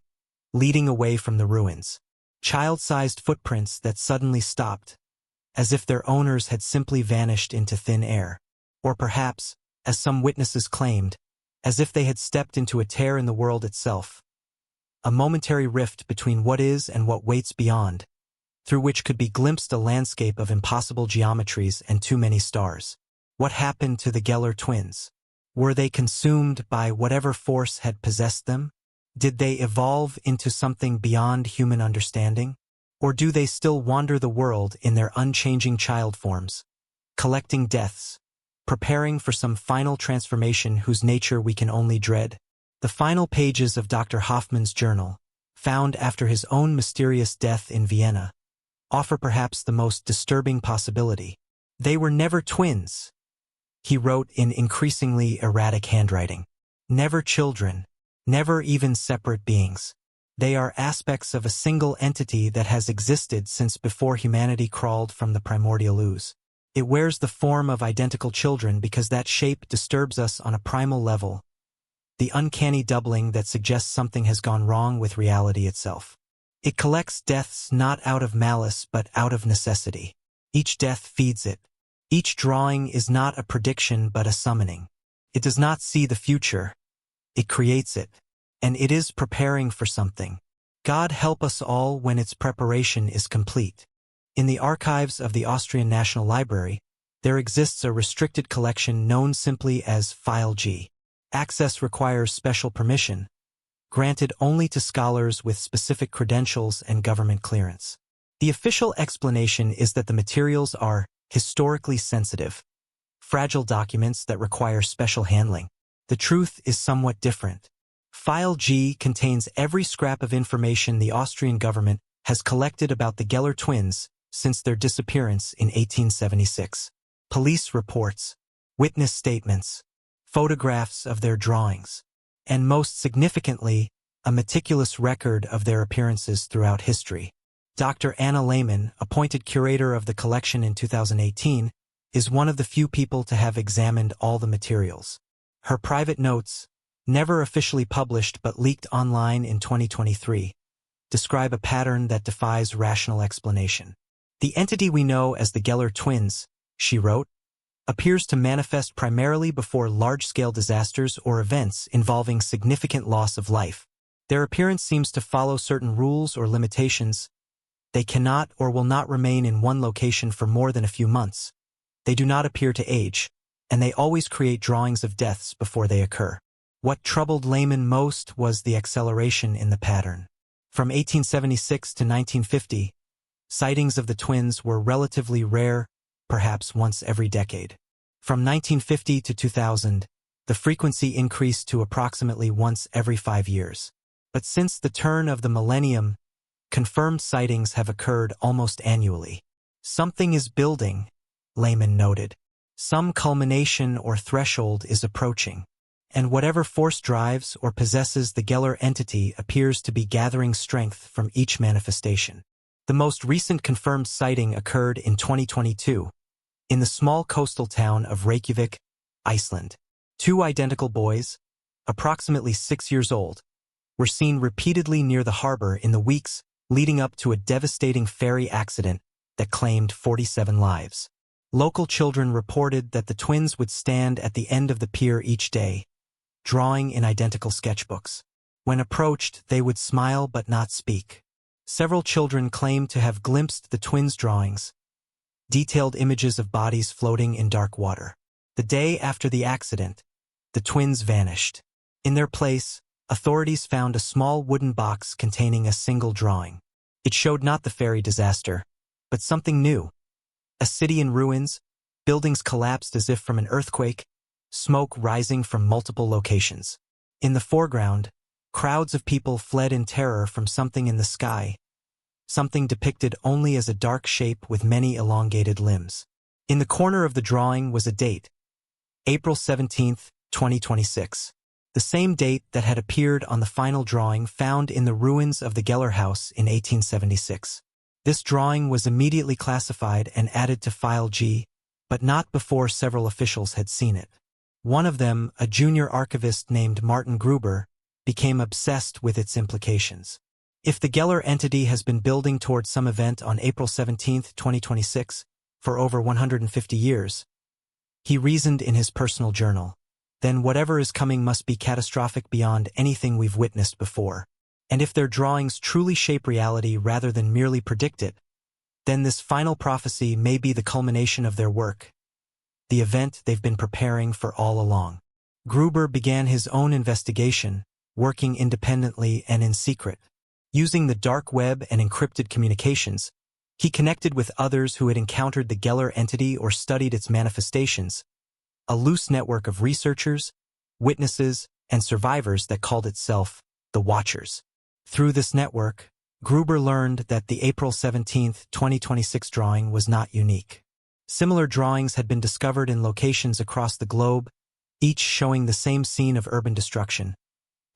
leading away from the ruins. Child-sized footprints that suddenly stopped, as if their owners had simply vanished into thin air. Or perhaps, as some witnesses claimed, as if they had stepped into a tear in the world itself. A momentary rift between what is and what waits beyond, through which could be glimpsed a landscape of impossible geometries and too many stars. What happened to the Geller twins? Were they consumed by whatever force had possessed them? Did they evolve into something beyond human understanding? Or do they still wander the world in their unchanging child forms, collecting deaths, preparing for some final transformation whose nature we can only dread? The final pages of Dr. Hoffman's journal, found after his own mysterious death in Vienna, offer perhaps the most disturbing possibility. They were never twins, he wrote in increasingly erratic handwriting. Never children, never even separate beings. They are aspects of a single entity that has existed since before humanity crawled from the primordial ooze. It wears the form of identical children because that shape disturbs us on a primal level, the uncanny doubling that suggests something has gone wrong with reality itself. It collects deaths not out of malice but out of necessity. Each death feeds it. Each drawing is not a prediction but a summoning. It does not see the future. It creates it. And it is preparing for something. God help us all when its preparation is complete. In the archives of the Austrian National Library, there exists a restricted collection known simply as File G. Access requires special permission, granted only to scholars with specific credentials and government clearance. The official explanation is that the materials are historically sensitive, fragile documents that require special handling. The truth is somewhat different. File G contains every scrap of information the Austrian government has collected about the Geller twins since their disappearance in 1876. Police reports, witness statements, photographs of their drawings, and most significantly, a meticulous record of their appearances throughout history. Dr. Anna Lehmann, appointed curator of the collection in 2018, is one of the few people to have examined all the materials. Her private notes, never officially published but leaked online in 2023, describe a pattern that defies rational explanation. The entity we know as the Geller twins, she wrote, appears to manifest primarily before large-scale disasters or events involving significant loss of life. Their appearance seems to follow certain rules or limitations. They cannot or will not remain in one location for more than a few months. They do not appear to age, and they always create drawings of deaths before they occur. What troubled Lehmann most was the acceleration in the pattern. From 1876 to 1950, sightings of the twins were relatively rare, perhaps once every decade. From 1950 to 2000, the frequency increased to approximately once every 5 years. But since the turn of the millennium, confirmed sightings have occurred almost annually. Something is building, Lehmann noted. Some culmination or threshold is approaching. And whatever force drives or possesses the Geller entity appears to be gathering strength from each manifestation. The most recent confirmed sighting occurred in 2022, in the small coastal town of Reykjavik, Iceland. 2 identical boys, approximately 6 years old, were seen repeatedly near the harbor in the weeks leading up to a devastating ferry accident that claimed 47 lives. Local children reported that the twins would stand at the end of the pier each day, drawing in identical sketchbooks. When approached, they would smile but not speak. Several children claimed to have glimpsed the twins' drawings, detailed images of bodies floating in dark water. The day after the accident, the twins vanished. In their place, authorities found a small wooden box containing a single drawing. It showed not the ferry disaster, but something new. A city in ruins, buildings collapsed as if from an earthquake, smoke rising from multiple locations. In the foreground, crowds of people fled in terror from something in the sky, something depicted only as a dark shape with many elongated limbs. In the corner of the drawing was a date, April 17, 2026. The same date that had appeared on the final drawing found in the ruins of the Geller house in 1876. This drawing was immediately classified and added to File G, but not before several officials had seen it. One of them, a junior archivist named Martin Gruber, became obsessed with its implications. If the Geller entity has been building towards some event on April 17, 2026, for over 150 years, he reasoned in his personal journal, then whatever is coming must be catastrophic beyond anything we've witnessed before. And if their drawings truly shape reality rather than merely predict it, then this final prophecy may be the culmination of their work, the event they've been preparing for all along. Gruber began his own investigation, working independently and in secret. Using the dark web and encrypted communications, he connected with others who had encountered the Geller entity or studied its manifestations, a loose network of researchers, witnesses, and survivors that called itself the Watchers. Through this network, Gruber learned that the April 17, 2026 drawing was not unique. Similar drawings had been discovered in locations across the globe, each showing the same scene of urban destruction,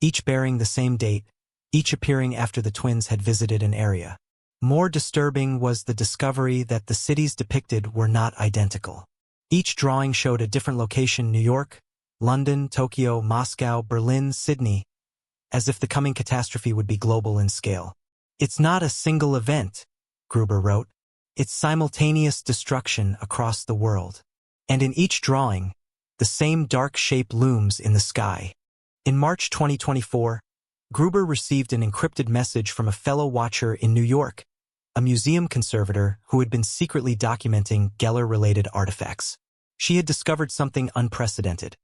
each bearing the same date, each appearing after the twins had visited an area. More disturbing was the discovery that the cities depicted were not identical. Each drawing showed a different location: New York, London, Tokyo, Moscow, Berlin, Sydney, as if the coming catastrophe would be global in scale. It's not a single event, Gruber wrote. It's simultaneous destruction across the world. And in each drawing, the same dark shape looms in the sky. In March 2024, Gruber received an encrypted message from a fellow watcher in New York, a museum conservator who had been secretly documenting Geller-related artifacts. She had discovered something unprecedented.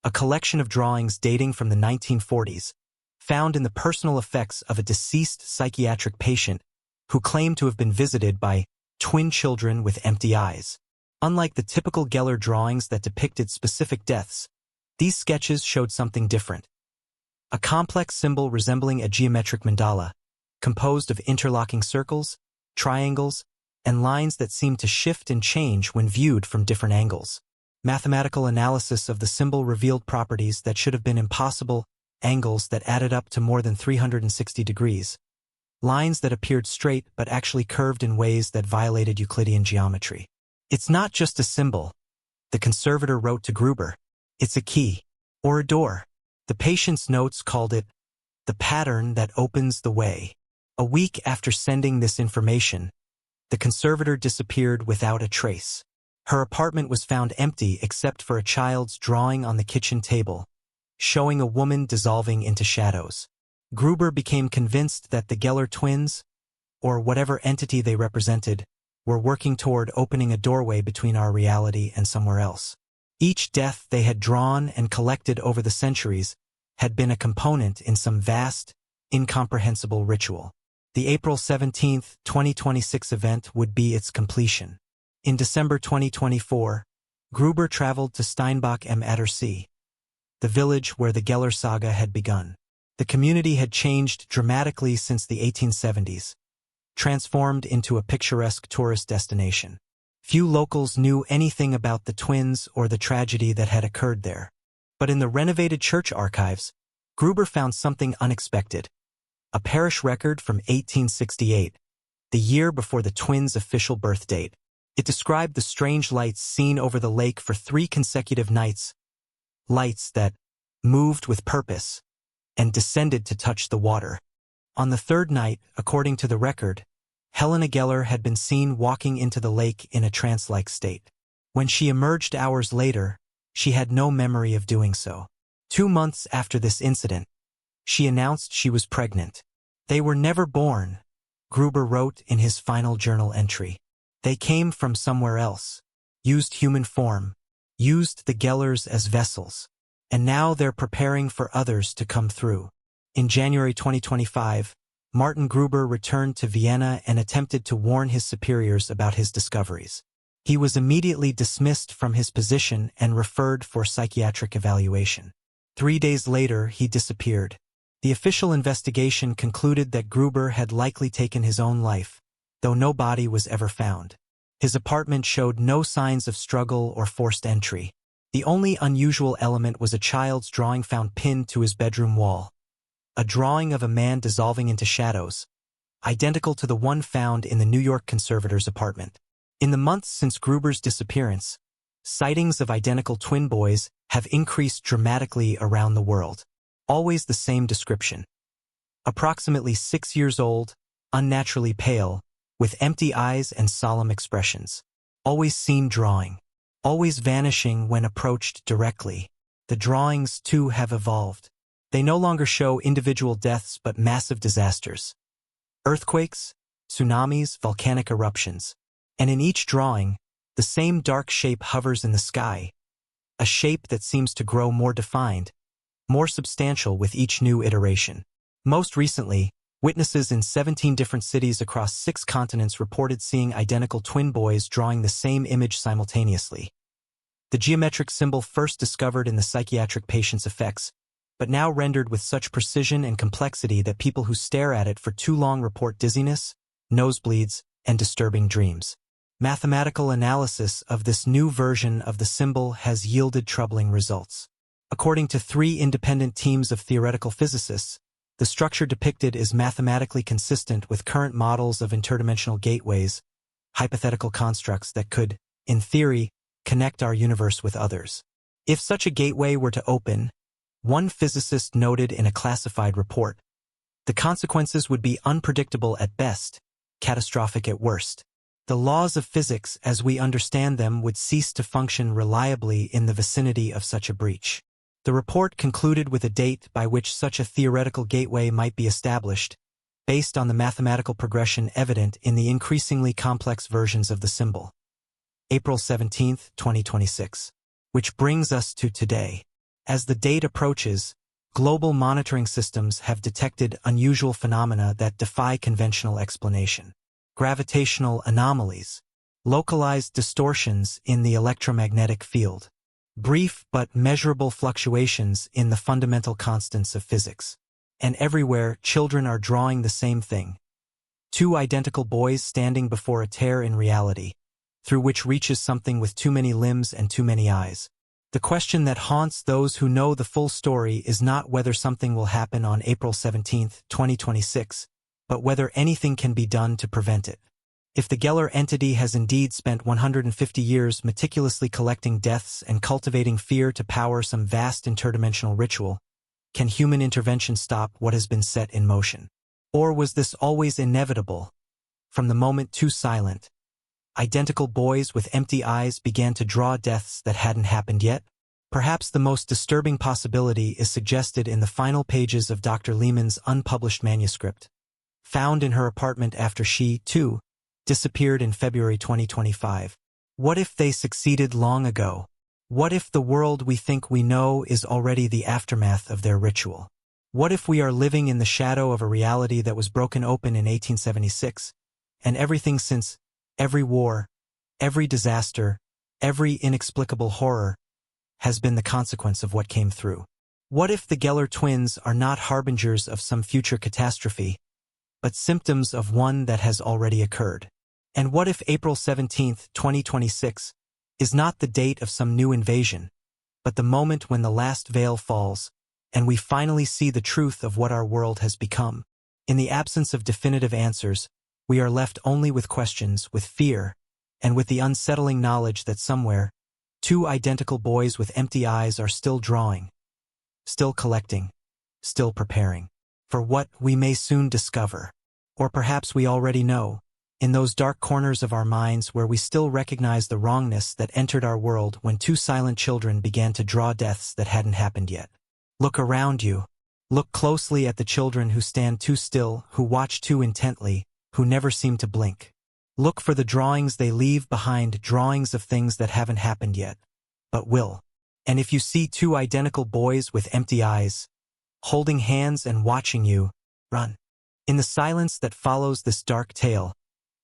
A collection of drawings dating from the 1940s, found in the personal effects of a deceased psychiatric patient who claimed to have been visited by twin children with empty eyes. Unlike the typical Geller drawings that depicted specific deaths, these sketches showed something different. A complex symbol resembling a geometric mandala, composed of interlocking circles, triangles, and lines that seemed to shift and change when viewed from different angles. Mathematical analysis of the symbol revealed properties that should have been impossible, angles that added up to more than 360 degrees, lines that appeared straight but actually curved in ways that violated Euclidean geometry. It's not just a symbol, the conservator wrote to Gruber. It's a key, or a door. The patient's notes called it the pattern that opens the way. A week after sending this information, the conservator disappeared without a trace. Her apartment was found empty except for a child's drawing on the kitchen table, showing a woman dissolving into shadows. Gruber became convinced that the Geller twins, or whatever entity they represented, were working toward opening a doorway between our reality and somewhere else. Each death they had drawn and collected over the centuries had been a component in some vast, incomprehensible ritual. The April 17, 2026 event would be its completion. In December 2024, Gruber traveled to Steinbach am Attersee, the village where the Geller saga had begun. The community had changed dramatically since the 1870s, transformed into a picturesque tourist destination. Few locals knew anything about the twins or the tragedy that had occurred there. But in the renovated church archives, Gruber found something unexpected. A parish record from 1868, the year before the twins' official birth date. It described the strange lights seen over the lake for 3 consecutive nights, lights that moved with purpose and descended to touch the water. On the 3rd night, according to the record, Helena Geller had been seen walking into the lake in a trance-like state. When she emerged hours later, she had no memory of doing so. 2 months after this incident, she announced she was pregnant. They were never born, Gruber wrote in his final journal entry. They came from somewhere else, used human form, used the Gellers as vessels, and now they're preparing for others to come through. In January 2025, Martin Gruber returned to Vienna and attempted to warn his superiors about his discoveries. He was immediately dismissed from his position and referred for psychiatric evaluation. 3 days later, he disappeared. The official investigation concluded that Gruber had likely taken his own life, though no body was ever found. His apartment showed no signs of struggle or forced entry. The only unusual element was a child's drawing found pinned to his bedroom wall. A drawing of a man dissolving into shadows, identical to the one found in the New York conservator's apartment. In the months since Gruber's disappearance, sightings of identical twin boys have increased dramatically around the world. Always the same description. Approximately 6 years old, unnaturally pale, with empty eyes and solemn expressions. Always seen drawing. Always vanishing when approached directly. The drawings, too, have evolved. They no longer show individual deaths but massive disasters. Earthquakes, tsunamis, volcanic eruptions. And in each drawing, the same dark shape hovers in the sky, a shape that seems to grow more defined, more substantial with each new iteration. Most recently, witnesses in 17 different cities across 6 continents reported seeing identical twin boys drawing the same image simultaneously. The geometric symbol first discovered in the psychiatric patient's effects, but now rendered with such precision and complexity that people who stare at it for too long report dizziness, nosebleeds, and disturbing dreams. Mathematical analysis of this new version of the symbol has yielded troubling results. According to 3 independent teams of theoretical physicists, the structure depicted is mathematically consistent with current models of interdimensional gateways, hypothetical constructs that could, in theory, connect our universe with others. If such a gateway were to open, one physicist noted in a classified report, The consequences would be unpredictable at best, catastrophic at worst. The laws of physics as we understand them would cease to function reliably in the vicinity of such a breach. The report concluded with a date by which such a theoretical gateway might be established, based on the mathematical progression evident in the increasingly complex versions of the symbol. April 17, 2026. Which brings us to today. As the date approaches, global monitoring systems have detected unusual phenomena that defy conventional explanation. Gravitational anomalies, localized distortions in the electromagnetic field, brief but measurable fluctuations in the fundamental constants of physics. And everywhere, children are drawing the same thing. Two identical boys standing before a tear in reality, through which reaches something with too many limbs and too many eyes. The question that haunts those who know the full story is not whether something will happen on April 17, 2026, but whether anything can be done to prevent it. If the Geller entity has indeed spent 150 years meticulously collecting deaths and cultivating fear to power some vast interdimensional ritual, can human intervention stop what has been set in motion? Or was this always inevitable? From the moment two silent, identical boys with empty eyes began to draw deaths that hadn't happened yet? Perhaps the most disturbing possibility is suggested in the final pages of Dr. Lehman's unpublished manuscript, found in her apartment after she, too, disappeared in February 2025. What if they succeeded long ago? What if the world we think we know is already the aftermath of their ritual? What if we are living in the shadow of a reality that was broken open in 1876, and everything since, every war, every disaster, every inexplicable horror, has been the consequence of what came through? What if the Geller twins are not harbingers of some future catastrophe, but symptoms of one that has already occurred? And what if April 17, 2026, is not the date of some new invasion, but the moment when the last veil falls, and we finally see the truth of what our world has become? In the absence of definitive answers, we are left only with questions, with fear, and with the unsettling knowledge that somewhere, two identical boys with empty eyes are still drawing, still collecting, still preparing for what we may soon discover. Or perhaps we already know, in those dark corners of our minds where we still recognize the wrongness that entered our world when two silent children began to draw deaths that hadn't happened yet. Look around you. Look closely at the children who stand too still, who watch too intently, who never seem to blink. Look for the drawings they leave behind, drawings of things that haven't happened yet, but will. And if you see two identical boys with empty eyes, holding hands and watching you, run. In the silence that follows this dark tale,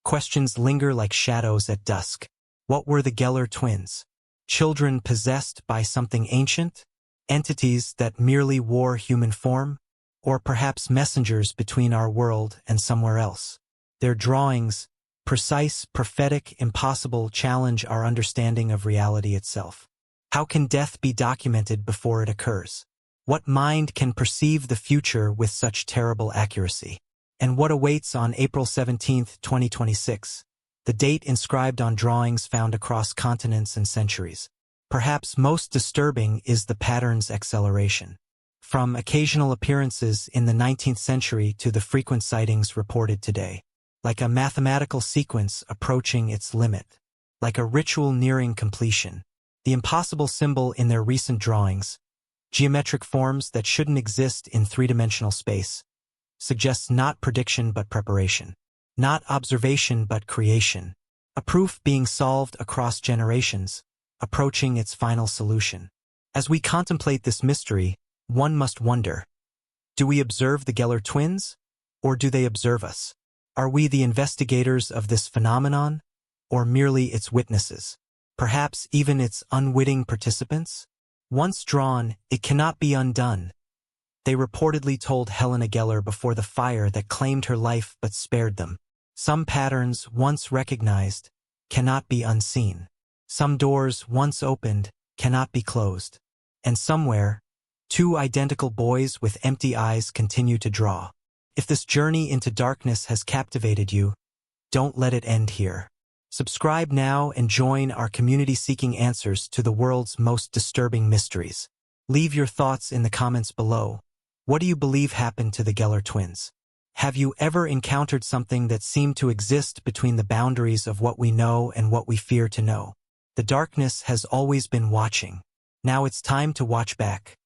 questions linger like shadows at dusk. What were the Geller twins? Children possessed by something ancient? Entities that merely wore human form? Or perhaps messengers between our world and somewhere else? Their drawings, precise, prophetic, impossible, challenge our understanding of reality itself. How can death be documented before it occurs? What mind can perceive the future with such terrible accuracy? And what awaits on April 17, 2026, the date inscribed on drawings found across continents and centuries? Perhaps most disturbing is the pattern's acceleration. From occasional appearances in the 19th century to the frequent sightings reported today. Like a mathematical sequence approaching its limit. Like a ritual nearing completion. The impossible symbol in their recent drawings, geometric forms that shouldn't exist in three-dimensional space, suggests not prediction but preparation, not observation but creation, a proof being solved across generations, approaching its final solution. As we contemplate this mystery, one must wonder, do we observe the Geller twins, or do they observe us? Are we the investigators of this phenomenon, or merely its witnesses? Perhaps even its unwitting participants? Once drawn, it cannot be undone. They reportedly told Helena Geller before the fire that claimed her life but spared them. Some patterns, once recognized, cannot be unseen. Some doors, once opened, cannot be closed. And somewhere, two identical boys with empty eyes continue to draw. If this journey into darkness has captivated you, don't let it end here. Subscribe now and join our community seeking answers to the world's most disturbing mysteries. Leave your thoughts in the comments below. What do you believe happened to the Geller twins? Have you ever encountered something that seemed to exist between the boundaries of what we know and what we fear to know? The darkness has always been watching. Now it's time to watch back.